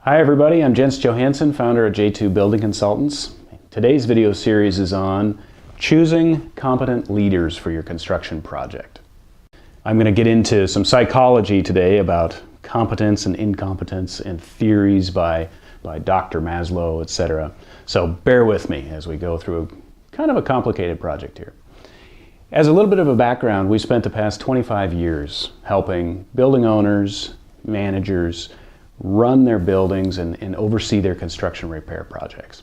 Hi everybody, I'm Jens Johansson, founder of J2 Building Consultants. Today's video series is on choosing competent leaders for your construction project. I'm going to get into some psychology today about competence and incompetence and theories by Dr. Maslow, etc. So bear with me as we go through kind of a complicated project here. As a little bit of a background, we spent the past 25 years helping building owners, managers, run their buildings and oversee their construction repair projects.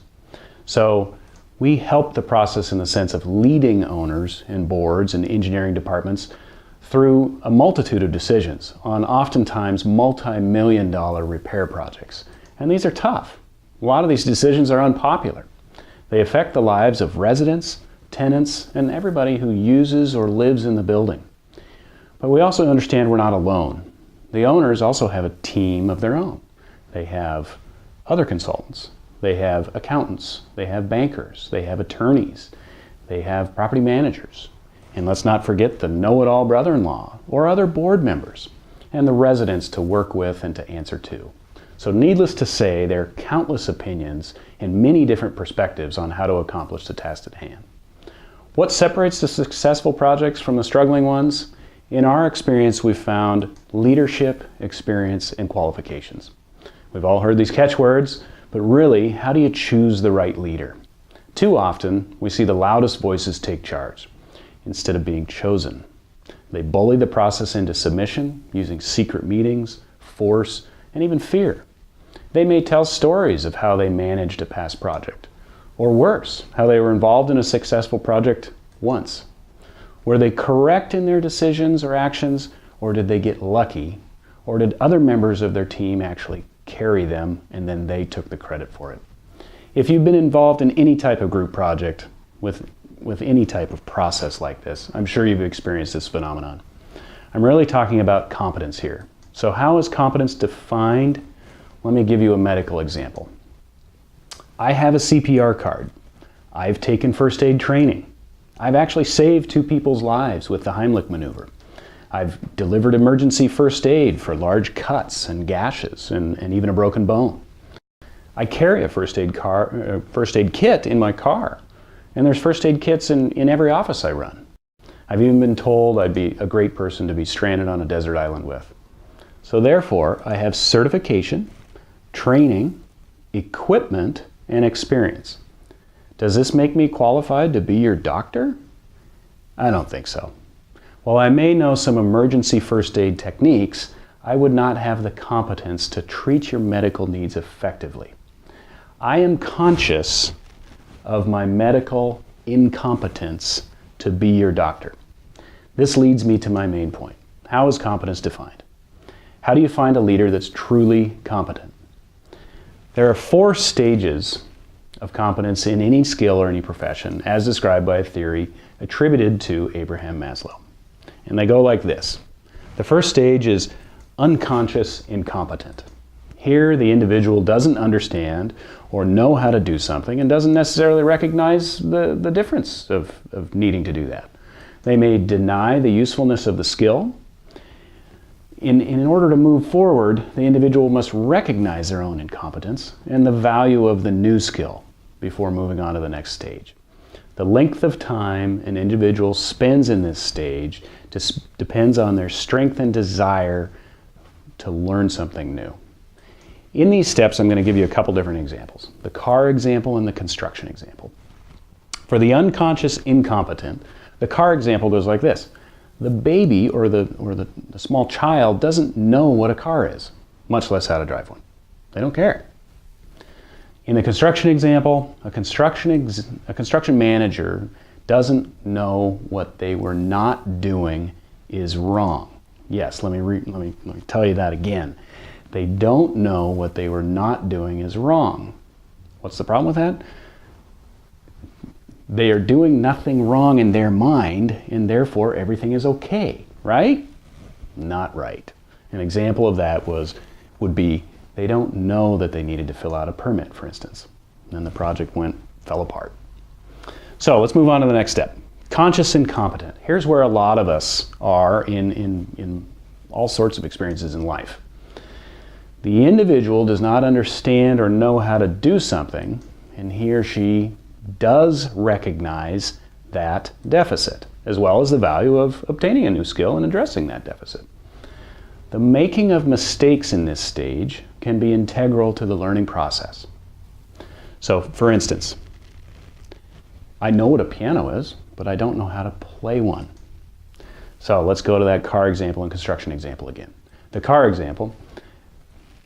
So we help the process in the sense of leading owners and boards and engineering departments through a multitude of decisions on oftentimes multi-million-dollar repair projects. And these are tough. A lot of these decisions are unpopular. They affect the lives of residents, tenants, and everybody who uses or lives in the building. But we also understand we're not alone. The owners also have a team of their own. They have other consultants, they have accountants, they have bankers, they have attorneys, they have property managers. And let's not forget the know-it-all brother-in-law or other board members and the residents to work with and to answer to. So needless to say, there are countless opinions and many different perspectives on how to accomplish the task at hand. What separates the successful projects from the struggling ones? In our experience, we've found leadership, experience, and qualifications. We've all heard these catchwords, but really, how do you choose the right leader? Too often, we see the loudest voices take charge instead of being chosen. They bully the process into submission using secret meetings, force, and even fear. They may tell stories of how they managed a past project, or worse, how they were involved in a successful project once. Were they correct in their decisions or actions, or did they get lucky, or did other members of their team actually carry them and then they took the credit for it? If you've been involved in any type of group project with any type of process like this, I'm sure you've experienced this phenomenon. I'm really talking about competence here. So how is competence defined? Let me give you a medical example. I have a CPR card. I've taken first aid training. I've actually saved 2 people's lives with the Heimlich maneuver. I've delivered emergency first aid for large cuts and gashes and even a broken bone. I carry a first aid kit in my car, and there's first aid kits in every office I run. I've even been told I'd be a great person to be stranded on a desert island with. So therefore, I have certification, training, equipment, and experience. Does this make me qualified to be your doctor? I don't think so. While I may know some emergency first aid techniques, I would not have the competence to treat your medical needs effectively. I am conscious of my medical incompetence to be your doctor. This leads me to my main point. How is competence defined? How do you find a leader that's truly competent? There are 4 stages of competence in any skill or any profession, as described by a theory attributed to Abraham Maslow. And they go like this. The first stage is unconscious incompetent. Here, the individual doesn't understand or know how to do something and doesn't necessarily recognize the difference of needing to do that. They may deny the usefulness of the skill. In order to move forward, the individual must recognize their own incompetence and the value of the new skill before moving on to the next stage. The length of time an individual spends in this stage depends on their strength and desire to learn something new. In these steps, I'm going to give you a couple different examples. The car example and the construction example. For the unconscious incompetent, the car example goes like this. The baby or the small child doesn't know what a car is, much less how to drive one. They don't care. In the construction example, a construction manager doesn't know what they were not doing is wrong. Yes, let me tell you that again. They don't know what they were not doing is wrong. What's the problem with that? They are doing nothing wrong in their mind, and therefore everything is okay, right? Not right. An example of that would be they don't know that they needed to fill out a permit, for instance. And the project fell apart. So let's move on to the next step. Conscious incompetent. Here's where a lot of us are in all sorts of experiences in life. The individual does not understand or know how to do something, and he or she does recognize that deficit, as well as the value of obtaining a new skill and addressing that deficit. The making of mistakes in this stage can be integral to the learning process. So, for instance, I know what a piano is, but I don't know how to play one. So let's go to that car example and construction example again. The car example,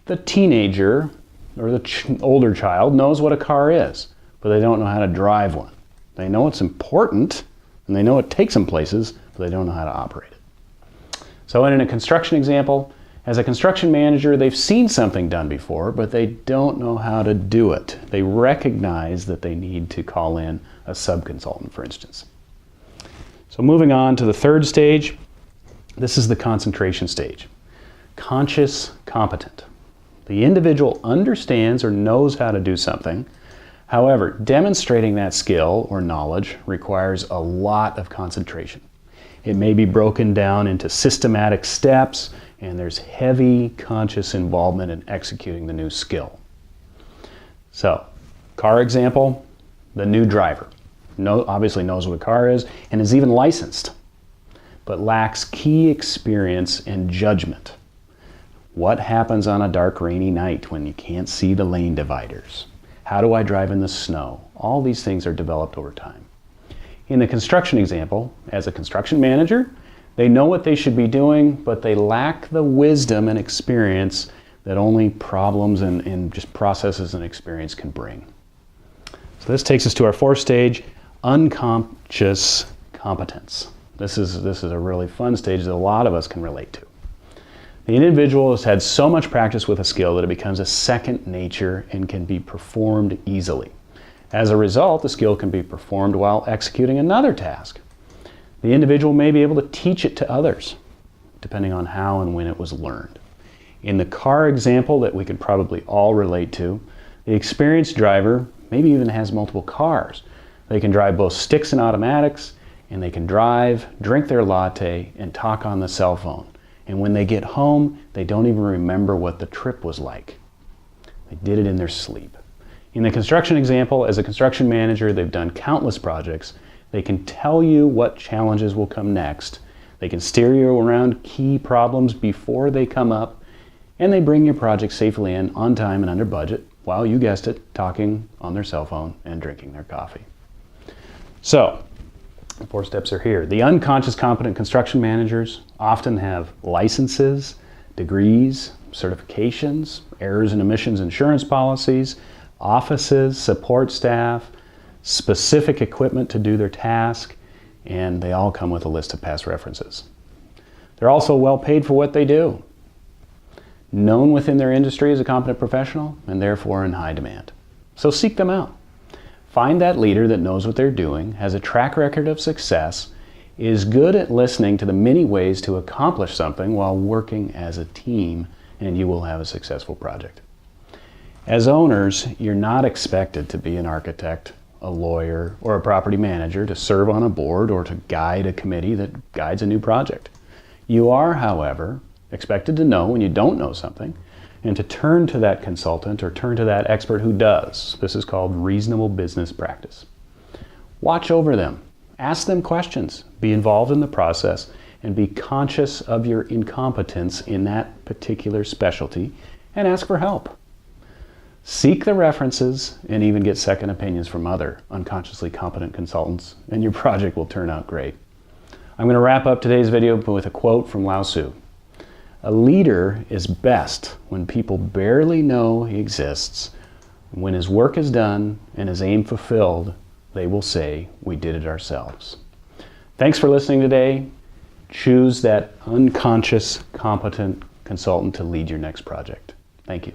the teenager or the older child knows what a car is, but they don't know how to drive one. They know it's important and they know it takes them places, but they don't know how to operate it. So in a construction example, as a construction manager, they've seen something done before, but they don't know how to do it. They recognize that they need to call in a sub-consultant, for instance. So moving on to the third stage, this is the concentration stage. Conscious competent. The individual understands or knows how to do something. However, demonstrating that skill or knowledge requires a lot of concentration. It may be broken down into systematic steps, and there's heavy conscious involvement in executing the new skill. So, car example, the new driver. Obviously knows what a car is and is even licensed, but lacks key experience and judgment. What happens on a dark, rainy night when you can't see the lane dividers? How do I drive in the snow? All these things are developed over time. In the construction example, as a construction manager, they know what they should be doing, but they lack the wisdom and experience that only problems and just processes and experience can bring. So this takes us to our fourth stage, unconscious competence. This is a really fun stage that a lot of us can relate to. The individual has had so much practice with a skill that it becomes a second nature and can be performed easily. As a result, the skill can be performed while executing another task. The individual may be able to teach it to others, depending on how and when it was learned. In the car example that we could probably all relate to, the experienced driver maybe even has multiple cars. They can drive both sticks and automatics, and they can drive, drink their latte, and talk on the cell phone. And when they get home, they don't even remember what the trip was like. They did it in their sleep. In the construction example, as a construction manager, they've done countless projects. They can tell you what challenges will come next. They can steer you around key problems before they come up, and they bring your project safely in on time and under budget, while you guessed it, talking on their cell phone and drinking their coffee. So, the 4 steps are here. The unconscious competent construction managers often have licenses, degrees, certifications, errors and omissions insurance policies, offices, support staff, specific equipment to do their task, and they all come with a list of past references. They're also well paid for what they do, known within their industry as a competent professional, and therefore in high demand. So seek them out. Find that leader that knows what they're doing, has a track record of success, is good at listening to the many ways to accomplish something while working as a team, and you will have a successful project. As owners, you're not expected to be an architect, a lawyer, or a property manager to serve on a board or to guide a committee that guides a new project. You are, however, expected to know when you don't know something, and to turn to that consultant or turn to that expert who does. This is called reasonable business practice. Watch over them, ask them questions, be involved in the process, and be conscious of your incompetence in that particular specialty, and ask for help. Seek the references and even get second opinions from other unconsciously competent consultants, and your project will turn out great. I'm going to wrap up today's video with a quote from Lao Tzu. A leader is best when people barely know he exists. When his work is done and his aim fulfilled, they will say, "We did it ourselves." Thanks for listening today. Choose that unconscious, competent consultant to lead your next project. Thank you.